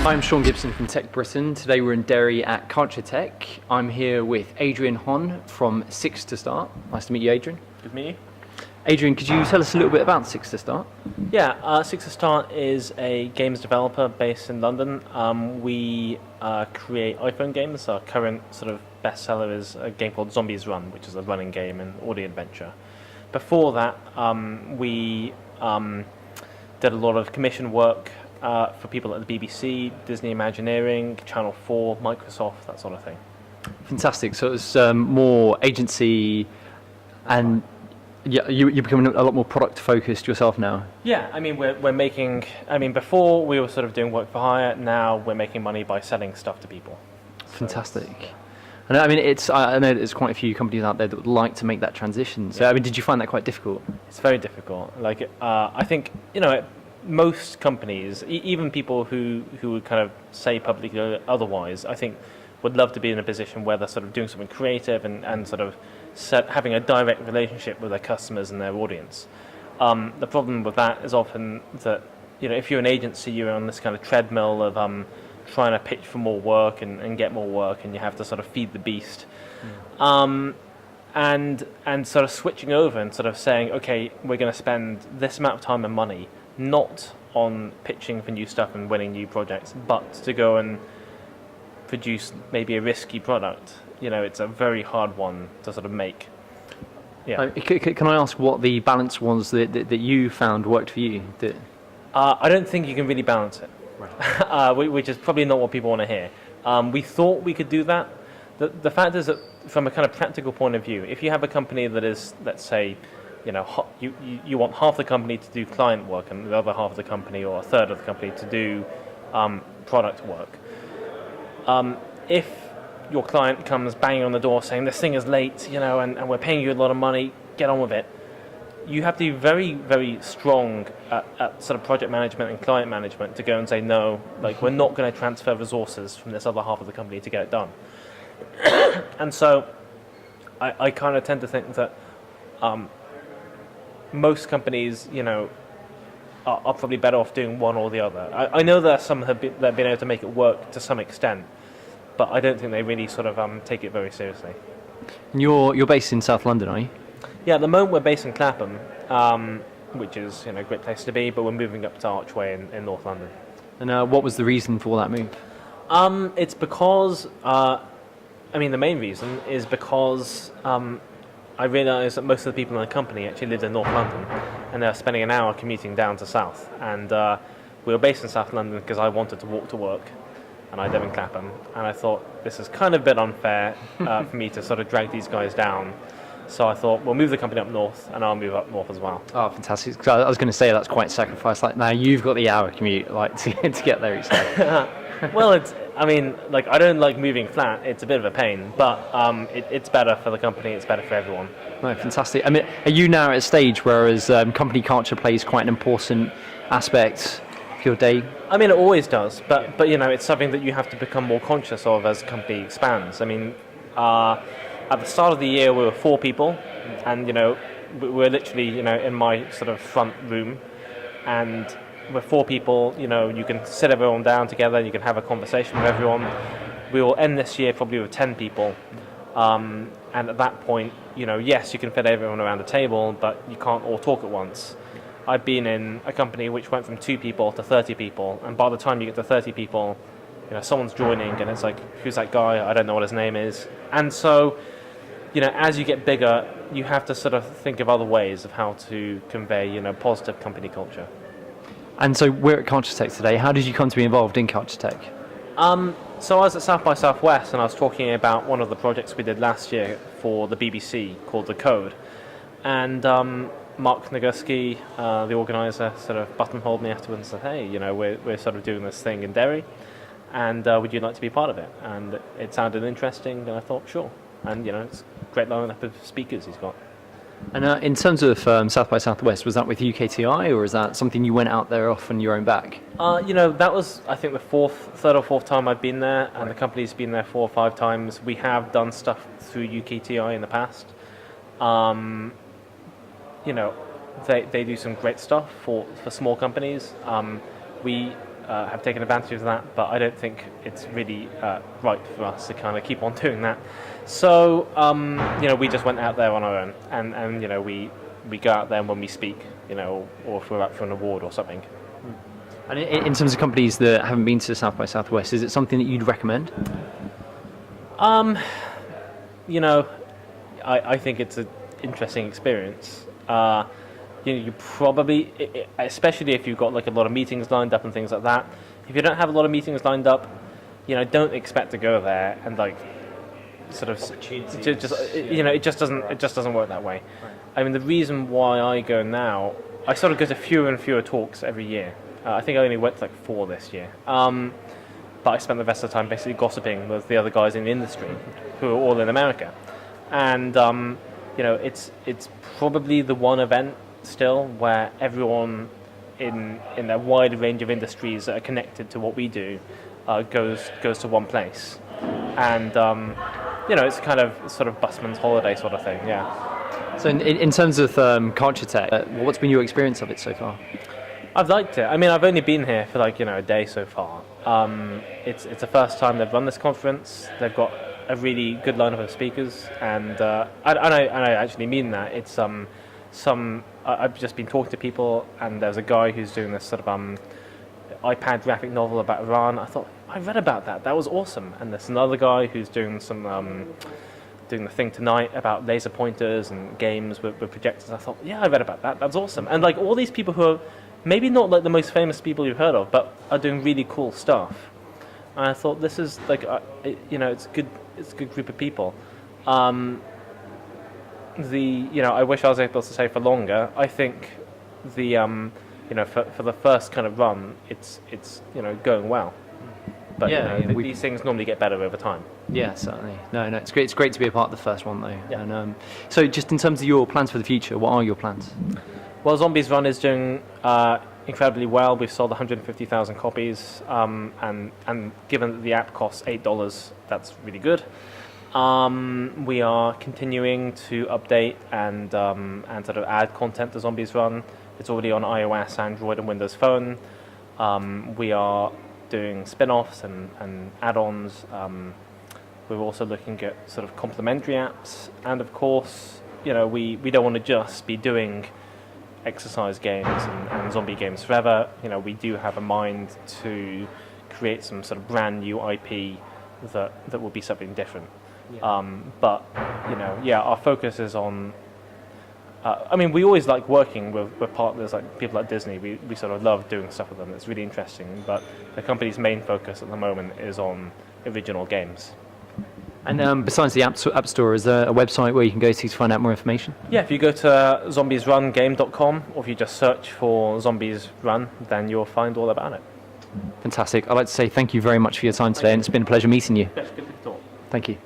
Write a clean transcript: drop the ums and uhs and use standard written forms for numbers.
I'm Sean Gibson from Tech Britain. Today we're in Derry at CultureTECH. I'm here with Adrian Hon from Six to Start. Nice to meet you, Adrian. Good to meet you. Adrian, could you tell us a little bit about Six to Start? Yeah, Six to Start is a games developer based in London. We create iPhone games. Our current sort of bestseller is a game called Zombies Run, which is a running game and audio adventure. Before that, we did a lot of commission work for people at the BBC, Disney Imagineering, Channel 4, Microsoft, that sort of thing. Fantastic. So it's more agency, and you're becoming a lot more product focused yourself now. Yeah, I mean we're making. I mean before we were sort of doing work for hire. Now we're making money by selling stuff to people. Fantastic. And I mean I know there's quite a few companies out there that would like to make that transition. So I mean, did you find that quite difficult? It's very difficult. Like I think most companies, even people who would kind of say publicly otherwise, I think would love to be in a position where they're sort of doing something creative and sort of having a direct relationship with their customers and their audience. The problem with that is often that if you're an agency, you're on this kind of treadmill of trying to pitch for more work and get more work, and you have to sort of feed the beast. And sort of switching over and sort of saying, okay, we're going to spend this amount of time and money not on pitching for new stuff and winning new projects, but to go and produce maybe a risky product. It's a very hard one to sort of make. Yeah. Can I ask what the balance was that you found worked for you? I don't think you can really balance it, right. Which is probably not what people want to hear. We thought we could do that. The fact is that from a kind of practical point of view, if you have a company that is, let's say, you want half the company to do client work and the other half of the company or a third of the company to do product work. If your client comes banging on the door saying this thing is late, and we're paying you a lot of money, get on with it, you have to be very, very strong at sort of project management and client management to go and say no, like we're not going to transfer resources from this other half of the company to get it done. And so I kind of tend to think that most companies, are probably better off doing one or the other. I know there are some that have been able to make it work to some extent, but I don't think they really sort of take it very seriously. And you're based in South London, are you? Yeah, at the moment we're based in Clapham, which is a great place to be, but we're moving up to Archway in North London. And what was the reason for that move? It's because, the main reason is because I realised that most of the people in the company actually lived in North London, and they were spending an hour commuting down to South. And we were based in South London because I wanted to walk to work, and I live in Clapham. And I thought this is kind of a bit unfair for me to sort of drag these guys down. So I thought we'll move the company up north, and I'll move up north as well. Oh, fantastic! 'Cause I was going to say that's quite sacrifice. Like now you've got the hour commute, like to get there each day. Well, I don't like moving flat. It's a bit of a pain, but it's better for the company. It's better for everyone. No, fantastic. I mean, are you now at a stage whereas company culture plays quite an important aspect of your day? I mean, it always does, but it's something that you have to become more conscious of as the company expands. I mean, at the start of the year we were 4 people, and we're literally in my sort of front room, and we're 4 people. You can sit everyone down together, and you can have a conversation with everyone. We will end this year probably with 10 people, and at that point, yes, you can fit everyone around the table, but you can't all talk at once. I've been in a company which went from 2 people to 30 people, and by the time you get to 30 people, someone's joining, and it's like, who's that guy? I don't know what his name is. And so, as you get bigger, you have to sort of think of other ways of how to convey, positive company culture. And so we're at CultureTECH today. How did you come to be involved in CultureTECH? So I was at South by Southwest, and I was talking about one of the projects we did last year for the BBC called The Code. And Mark Nagurski, the organizer, sort of buttonholed me afterwards and said, hey, we're sort of doing this thing in Derry, and would you like to be part of it? And it sounded interesting, and I thought, sure. And, it's a great lineup of speakers he's got. And in terms of South by Southwest, was that with UKTI, or is that something you went out there off on your own back? That was, I think, the third or fourth time I've been there, and the company's been there 4 or 5 times. We have done stuff through UKTI in the past. They do some great stuff for small companies. We have taken advantage of that, but I don't think it's really right for us to kind of keep on doing that. So, we just went out there on our own, and we go out there when we speak, or if we're up for an award or something. And in terms of companies that haven't been to South by Southwest, is it something that you'd recommend? I think it's an interesting experience. You probably, especially if you've got like a lot of meetings lined up and things like that. If you don't have a lot of meetings lined up, don't expect to go there and like sort of it just doesn't work that way. Right. I mean, the reason why I go now, I sort of go to fewer and fewer talks every year. I think I only went to like 4 this year. But I spent the rest of the time basically gossiping with the other guys in the industry who are all in America. And it's probably the one event still where everyone in a wide range of industries that are connected to what we do goes to one place. And it's kind of sort of busman's holiday sort of thing, yeah. So in terms of CultureTECH, what's been your experience of it so far? I've liked it. I mean, I've only been here for like a day so far. It's the first time they've run this conference. They've got a really good lineup of speakers, and I actually mean that. It's I've just been talking to people, and there's a guy who's doing this sort of iPad graphic novel about Iran. I thought, I read about that. That was awesome. And there's another guy who's doing doing the thing tonight about laser pointers and games with projectors. I thought, yeah, I read about that. That's awesome. And like all these people who are maybe not like the most famous people you've heard of, but are doing really cool stuff. And I thought this is like, it's good. It's a good group of people. I wish I was able to stay for longer. I think for the first kind of run, it's going well. But these things normally get better over time. Yeah, certainly. No, it's great. It's great to be a part of the first one, though. Yeah. And so, just in terms of your plans for the future, what are your plans? Well, Zombies Run is doing incredibly well. We've sold 150,000 copies, and given that the app costs $8, that's really good. We are continuing to update and sort of add content to Zombies Run. It's already on iOS, Android, and Windows Phone. We are doing spin-offs and add-ons. We're also looking at sort of complementary apps, and of course, we don't want to just be doing exercise games and zombie games forever. We do have a mind to create some sort of brand new IP that will be something different. Yeah. But our focus is on. We always like working with partners like people like Disney. We sort of love doing stuff with them. It's really interesting. But the company's main focus at the moment is on original games. And besides the App Store, is there a website where you can go to find out more information? Yeah, if you go to zombiesrungame.com, or if you just search for Zombies Run, then you'll find all about it. Fantastic. I'd like to say thank you very much for your time today, and it's been a pleasure meeting you. Yes, good to talk. Thank you.